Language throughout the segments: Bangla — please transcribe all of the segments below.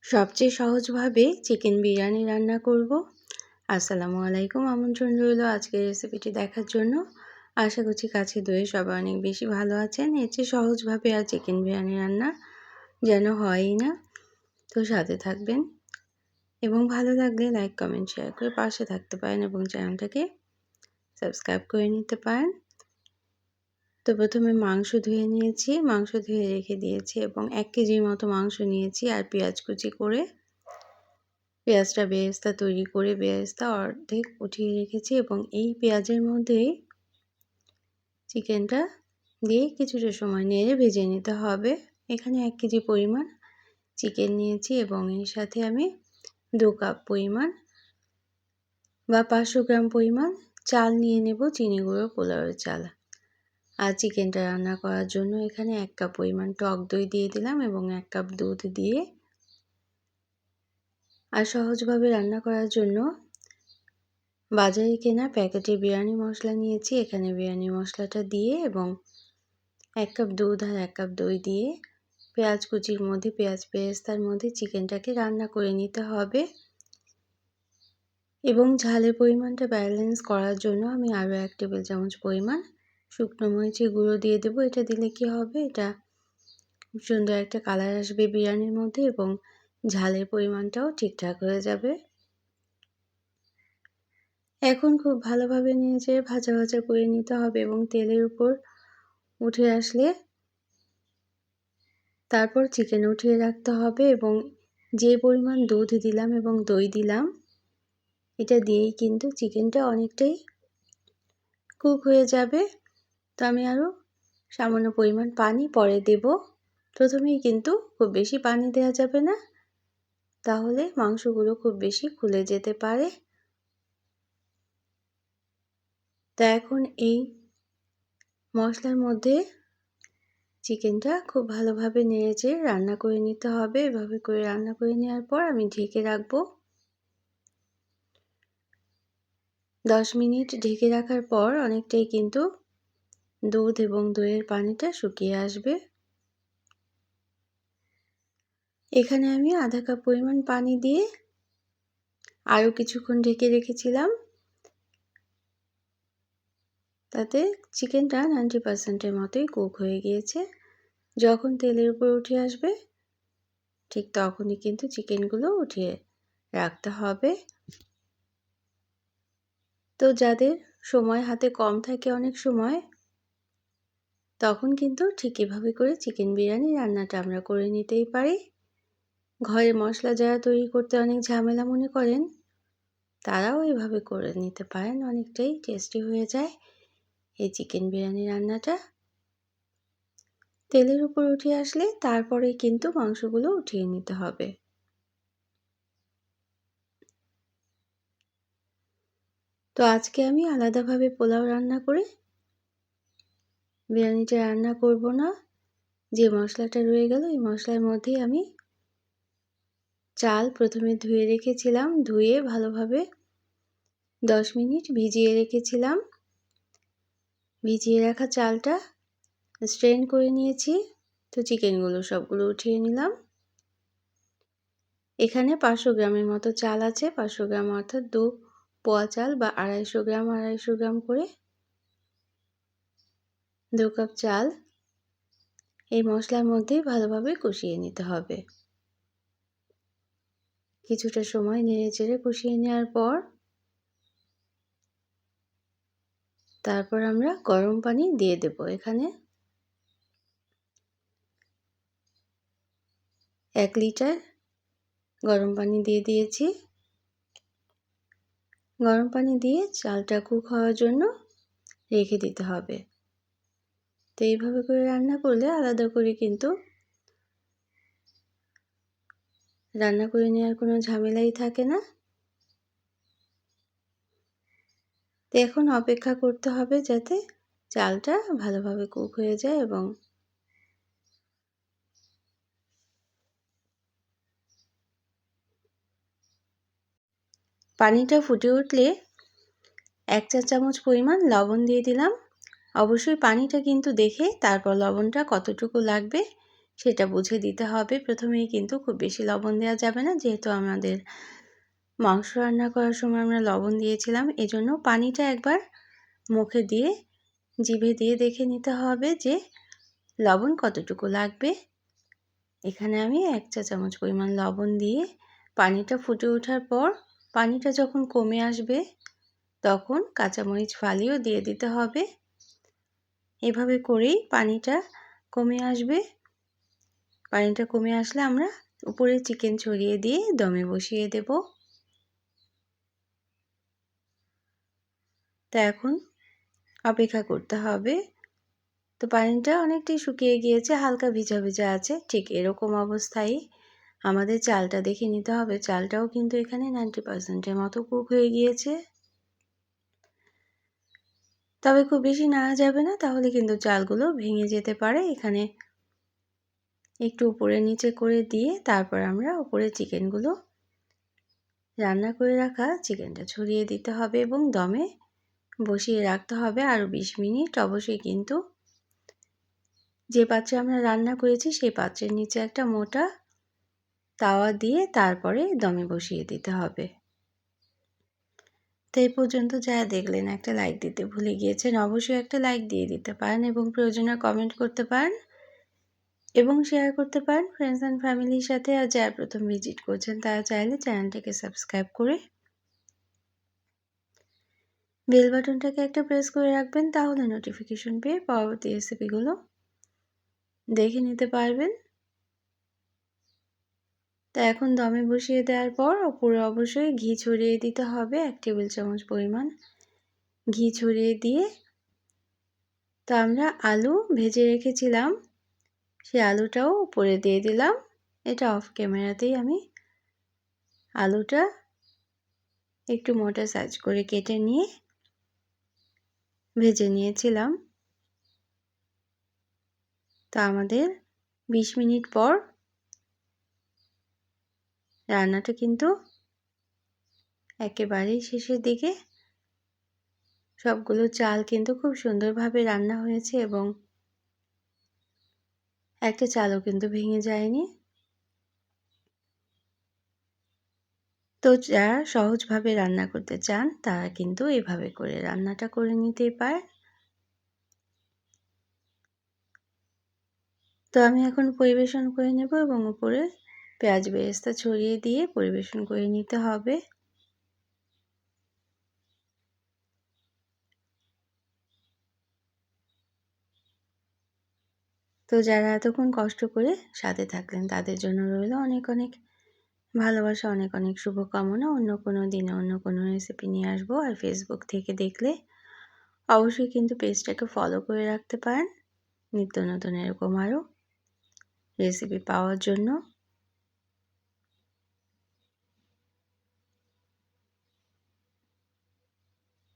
সবচেয়ে সহজভাবে চিকেন বিরিয়ানি রান্না করব। আসসালামু আলাইকুম, আমন্ত্রণ রইল আজকের রেসিপিটি দেখার জন্য। আশা করছি কাছে দূরে সবাই অনেক বেশি ভালো আছেন। এর চেয়ে সহজভাবে আর চিকেন বিরিয়ানি রান্না যেন হয়ই না। তো সাথে থাকবেন এবং ভালো লাগলে লাইক কমেন্ট শেয়ার করে পাশে থাকতে পারেন এবং চ্যানেলটাকে সাবস্ক্রাইব করে নিতে পারেন। তো প্রথমে মাংস ধুয়ে নিয়েছি, মাংস ধুয়ে রেখে দিয়েছি এবং 1 কেজির মতো মাংস নিয়েছি আর পেঁয়াজ কুচি করে পেঁয়াজটা বেরেস্তা তৈরি করে বেরেস্তা অর্ধেক উঠিয়ে রেখেছি এবং এই পেঁয়াজের মধ্যে চিকেনটা দিয়ে কিছুটা সময় নেড়ে ভেজে নিতে হবে। এখানে 1 কেজি পরিমাণ চিকেন নিয়েছি এবং এর সাথে আমি 2 কাপ পরিমাণ বা 500 গ্রাম পরিমাণ চাল নিয়ে নেব, চিনি গুঁড়ো পোলাওয়ের চাল। আর চিকেনটা রান্না করার জন্য এখানে 1 কাপ পরিমাণ টক দই দিয়ে দিলাম এবং 1 কাপ দুধ দিয়ে আর সহজভাবে রান্না করার জন্য বাজারে কেনা প্যাকেটে বিরিয়ানি মশলা নিয়েছি। এখানে বিরিয়ানি মশলাটা দিয়ে এবং 1 কাপ দুধ আর 1 কাপ দই দিয়ে পেঁয়াজ কুচির মধ্যে পেঁয়াজ বেরেস্তার মধ্যে চিকেনটাকে রান্না করে নিতে হবে। এবং ঝালের পরিমাণটা ব্যালেন্স করার জন্য আমি আরও 1 টেবিল চামচ পরিমাণ শুকনো মরিচের গুঁড়ো দিয়ে দেবো। এটা দিলে কি হবে, এটা খুব সুন্দর একটা কালার আসবে বিরিয়ানির মধ্যে এবং ঝালের পরিমাণটাও ঠিকঠাক হয়ে যাবে। এখন খুব ভালোভাবে নেড়ে ভাজা ভাজা করে নিতে হবে এবং তেলের উপর উঠে আসলে তারপর চিকেন উঠিয়ে রাখতে হবে এবং যে পরিমাণ দুধ দিলাম এবং দই দিলাম এটা দিয়েই কিন্তু চিকেনটা অনেকটাই কুক হয়ে যাবে। তো আমি আরও সামান্য পরিমাণ পানি পরে দেব। প্রথমেই কিন্তু খুব বেশি পানি দেওয়া যাবে না, তাহলে মাংসগুলো খুব বেশি ফুলে যেতে পারে। তা এখন এই মশলার মধ্যে চিকেনটা খুব ভালোভাবে নেড়ে রান্না করে নিতে হবে। এভাবে করে রান্না করে নেওয়ার পর আমি ঢেকে রাখবো। 10 মিনিট ঢেকে রাখার পর অনেকটাই কিন্তু দুধ এবং দইয়ের পানিটা শুকিয়ে আসবে। এখানে আমি আধা কাপ পরিমাণ পানি দিয়ে আরও কিছুক্ষণ ঢেকে রেখেছিলাম। তাতে চিকেনটা 90% মতোই কুক হয়ে গিয়েছে। যখন তেলের উপর উঠে আসবে ঠিক তখনই কিন্তু চিকেনগুলো উঠিয়ে রাখতে হবে। তো যাদের সময় হাতে কম থাকে অনেক সময়, তখন কিন্তু ঠিক এভাবে করে চিকেন বিরিয়ানি রান্নাটা আমরা করে নিতেই পারি। ঘরে মশলা যারা তৈরি করতে অনেক ঝামেলা মনে করেন, তারাও এভাবে করে নিতে পারেন, অনেকটাই টেস্টি হয়ে যায় এই চিকেন বিরিয়ানি রান্নাটা। তেলের উপর উঠে আসলে তারপরে কিন্তু মাংসগুলো উঠিয়ে নিতে হবে। তো আজকে আমি আলাদাভাবে পোলাও রান্না করে বিরিয়ানিটা রান্না করব না। যে মশলাটা রয়ে গেল এই মশলার মধ্যেই আমি চাল প্রথমে ধুয়ে রেখেছিলাম, ধুয়ে ভালোভাবে 10 মিনিট ভিজিয়ে রেখেছিলাম। ভিজিয়ে রাখা চালটা স্ট্রেন করে নিয়েছি। তো চিকেনগুলো সবগুলো উঠিয়ে নিলাম। এখানে 500 গ্রামের মতো চাল আছে, 500 গ্রাম অর্থাৎ 2 পোয়া চাল বা 250 গ্রাম 250 গ্রাম করে 2 কাপ চাল এই মশলার মধ্যেই ভালোভাবে কষিয়ে নিতে হবে। কিছুটা সময় নেড়েচেড়ে কষিয়ে নেওয়ার পর তারপর আমরা গরম পানি দিয়ে দেব। এখানে 1 লিটার গরম পানি দিয়ে দিয়েছি। গরম পানি দিয়ে চালটা কুক হওয়ার জন্য রেখে দিতে হবে। তো এইভাবে করে রান্না করলে আলাদা করে কিন্তু রান্না করে নেওয়ার কোনো ঝামেলাই থাকে না। তো এখন অপেক্ষা করতে হবে যাতে চালটা ভালোভাবে কুক হয়ে যায় এবং পানিটা ফুটে উঠলে 1 চা চামচ পরিমাণ লবণ দিয়ে দিলাম। অবশ্যই পানিটা কিন্তু দেখে তারপর লবণটা কতটুকু লাগবে সেটা বুঝে দিতে হবে। প্রথমেই কিন্তু খুব বেশি লবণ দেওয়া যাবে না, যেহেতু আমাদের মাংস রান্না করার সময় আমরা লবণ দিয়েছিলাম। এজন্য পানিটা একবার মুখে দিয়ে জিভে দিয়ে দেখে নিতে হবে যে লবণ কতটুকু লাগবে। এখানে আমি 1 চা চামচ পরিমাণ লবণ দিয়ে পানিটা ফুটে ওঠার পর পানিটা যখন কমে আসবে তখন কাঁচামরিচ ফালিও দিয়ে দিতে হবে। এভাবে করেই পানিটা কমে আসবে। পানিটা কমে আসলে আমরা উপরে চিকেন ছড়িয়ে দিয়ে দমে বসিয়ে দেব। তো এখন অপেক্ষা করতে হবে। তো পানিটা অনেকটাই শুকিয়ে গিয়েছে, হালকা ভিজা ভিজা আছে। ঠিক এরকম অবস্থায় আমাদের চালটা দেখে নিতে হবে। চালটাও কিন্তু এখানে 90% মতো কুক হয়ে গিয়েছে। তবে খুব বেশি নাড়া যাবে না, তাহলে কিন্তু চালগুলো ভেঙে যেতে পারে। এখানে একটু উপরে নিচে করে দিয়ে তারপর আমরা উপরে চিকেনগুলো রান্না করে রাখা চিকেনটা ছড়িয়ে দিতে হবে এবং দমে বসিয়ে রাখতে হবে আরও 20 মিনিট। অবশ্যই কিন্তু যে পাত্রে আমরা রান্না করেছি সেই পাত্রের নিচে একটা মোটা তাওয়া দিয়ে তারপরে দমে বসিয়ে দিতে হবে। তো এই পর্যন্ত যারা দেখলেন, একটা লাইক দিতে ভুলে গিয়েছেন, অবশ্যই একটা লাইক দিয়ে দিতে পারেন এবং প্রয়োজনে কমেন্ট করতে পারেন এবং শেয়ার করতে পারেন ফ্রেন্ডস অ্যান্ড ফ্যামিলির সাথে। আর যারা প্রথম ভিজিট করছেন তারা চাইলে চ্যানেলটাকে সাবস্ক্রাইব করে বেল বাটনটাকে একটা প্রেস করে রাখবেন, তাহলে নোটিফিকেশন পেয়ে পরবর্তী রেসিপিগুলো দেখে নিতে পারবেন। তা এখন দমে বসিয়ে দেওয়ার পর উপরে অবশ্যই ঘি ছড়িয়ে দিতে হবে। 1 টেবিল চামচ পরিমাণ ঘি ছড়িয়ে দিয়ে তো আমরা আলু ভেজে রেখেছিলাম, সেই আলুটাও উপরে দিয়ে দিলাম। এটা অফ ক্যামেরাতেই আমি আলুটা একটু মোটা সাইজ করে কেটে নিয়ে ভেজে নিয়েছিলাম। তো আমাদের 20 মিনিট পর রান্নাটা কিন্তু একেবারেই শেষের দিকে। সবগুলো চাল কিন্তু খুব সুন্দরভাবে রান্না হয়েছে এবং একটা চালও কিন্তু ভেঙে যায়নি। তো যারা সহজভাবে রান্না করতে চান তারা কিন্তু এভাবে করে রান্নাটা করে নিতেই পারেন। তো আমি এখন পরিবেশন করে নেব এবং উপরে পেঁয়াজ বেরেস্তা ছড়িয়ে দিয়ে পরিবেশন করে নিতে হবে। তো যারা এতক্ষণ কষ্ট করে সাথে থাকলেন তাদের জন্য রইল অনেক অনেক ভালোবাসা, অনেক অনেক শুভকামনা। অন্য কোনো দিনে অন্য কোনো রেসিপি নিয়ে আসবো। আর ফেসবুক থেকে দেখলে অবশ্যই কিন্তু পেজটাকে ফলো করে রাখতে পারেন নিত্য নতুন এরকম আরও রেসিপি পাওয়ার জন্য।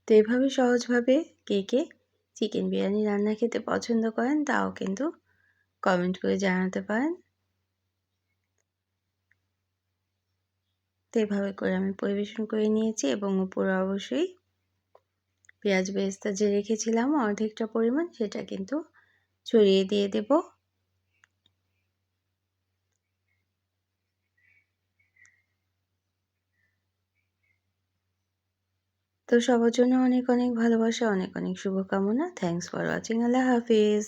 তো এভাবে সহজভাবে কে কে চিকেন বিরিয়ানি রান্না খেতে পছন্দ করেন তাও কিন্তু কমেন্ট করে জানাতে পারেন। তো এভাবে করে আমি পরিবেশন করে নিয়েছি এবং উপরে অবশ্যই পেঁয়াজ বেরেস্তা যে রেখেছিলাম অর্ধেকটা পরিমাণ সেটা কিন্তু ছড়িয়ে দিয়ে দেব। তো সবার জন্য অনেক অনেক ভালোবাসা, অনেক অনেক শুভকামনা। Thanks for watching. Allah Hafiz.